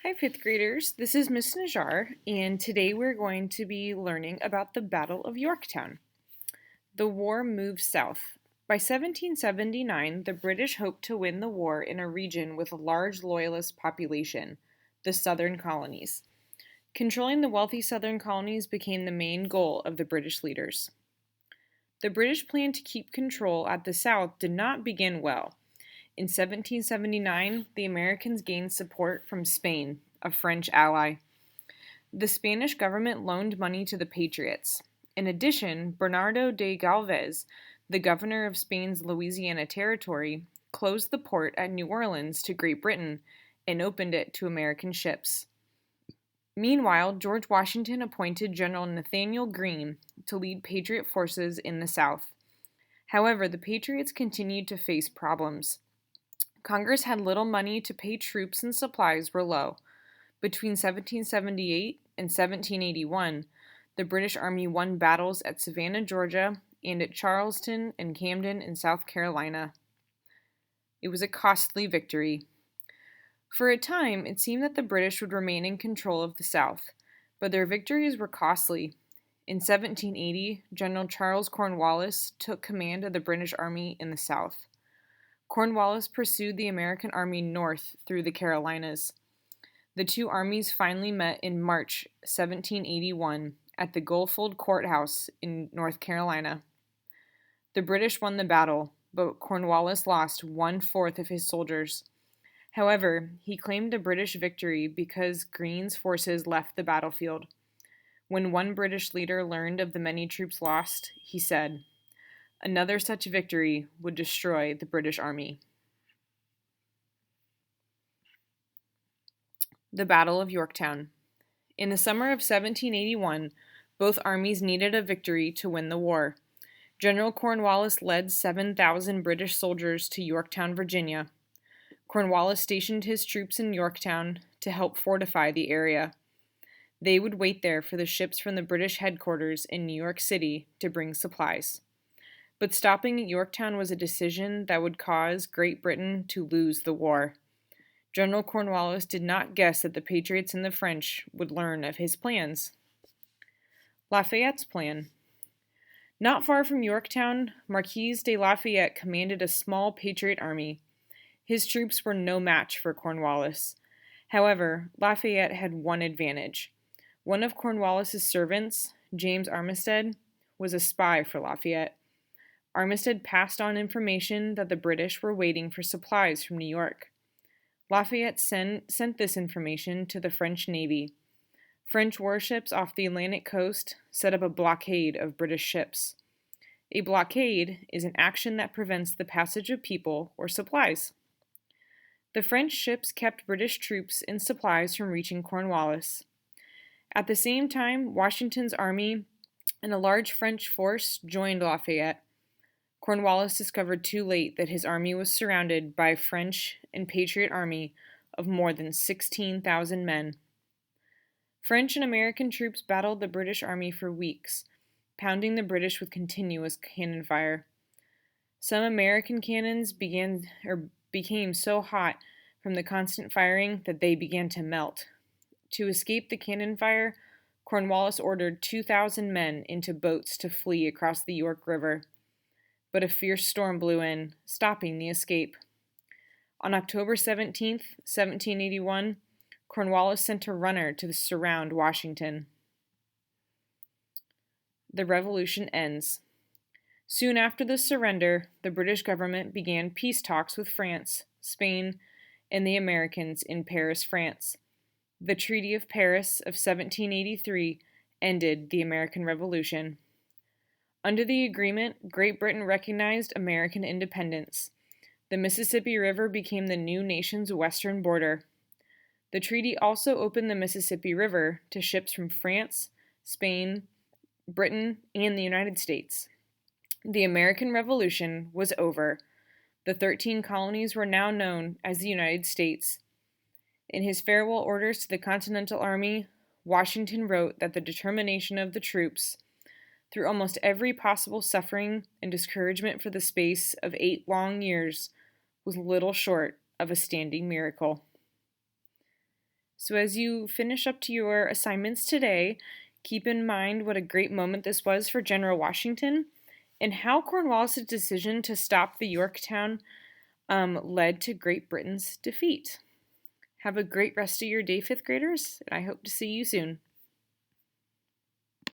Hi, fifth graders. This is Miss Najar, and today we're going to be learning about the Battle of Yorktown. The war moved south. By 1779, the British hoped to win the war in a region with a large loyalist population, the southern colonies. Controlling the wealthy southern colonies became the main goal of the British leaders. The British plan to keep control at the south did not begin well. In 1779, the Americans gained support from Spain, a French ally. The Spanish government loaned money to the Patriots. In addition, Bernardo de Galvez, the governor of Spain's Louisiana Territory, closed the port at New Orleans to Great Britain and opened it to American ships. Meanwhile, George Washington appointed General Nathanael Greene to lead Patriot forces in the South. However, the Patriots continued to face problems. Congress had little money to pay troops and supplies were low. Between 1778 and 1781, the British Army won battles at Savannah, Georgia, and at Charleston and Camden in South Carolina. It was a costly victory. For a time, it seemed that the British would remain in control of the South, but their victories were costly. In 1780, General Charles Cornwallis took command of the British Army in the South. Cornwallis pursued the American army north through the Carolinas. The two armies finally met in March 1781 at the Gulfold Courthouse in North Carolina. The British won the battle, but Cornwallis lost 1/4 of his soldiers. However, he claimed a British victory because Greene's forces left the battlefield. When one British leader learned of the many troops lost, he said, "Another such victory would destroy the British Army." The Battle of Yorktown. In the summer of 1781, both armies needed a victory to win the war. General Cornwallis led 7,000 British soldiers to Yorktown, Virginia. Cornwallis stationed his troops in Yorktown to help fortify the area. They would wait there for the ships from the British headquarters in New York City to bring supplies. But stopping at Yorktown was a decision that would cause Great Britain to lose the war. General Cornwallis did not guess that the Patriots and the French would learn of his plans. Lafayette's plan. Not far from Yorktown, Marquis de Lafayette commanded a small Patriot army. His troops were no match for Cornwallis. However, Lafayette had one advantage. One of Cornwallis's servants, James Armistead, was a spy for Lafayette. Armistead passed on information that the British were waiting for supplies from New York. Lafayette sent this information to the French Navy. French warships off the Atlantic coast set up a blockade of British ships. A blockade is an action that prevents the passage of people or supplies. The French ships kept British troops and supplies from reaching Cornwallis. At the same time, Washington's army and a large French force joined Lafayette. Cornwallis discovered too late that his army was surrounded by a French and Patriot army of more than 16,000 men. French and American troops battled the British army for weeks, pounding the British with continuous cannon fire. Some American cannons became so hot from the constant firing that they began to melt. To escape the cannon fire, Cornwallis ordered 2,000 men into boats to flee across the York River. But a fierce storm blew in, stopping the escape. On October 17, 1781, Cornwallis sent a runner to surround Washington. The revolution ends. Soon after the surrender, the British government began peace talks with France, Spain, and the Americans in Paris, France. The Treaty of Paris of 1783 ended the American Revolution. Under the agreement, Great Britain recognized American independence. The Mississippi River became the new nation's western border. The treaty also opened the Mississippi River to ships from France, Spain, Britain, and the United States. The American Revolution was over. The 13 colonies were now known as the United States. In his farewell orders to the Continental Army, Washington wrote that the determination of the troops, through almost every possible suffering and discouragement for the space of 8 long years, was little short of a standing miracle. So as you finish up to your assignments today, keep in mind what a great moment this was for General Washington and how Cornwallis' decision to stop the Yorktown led to Great Britain's defeat. Have a great rest of your day, fifth graders, and I hope to see you soon.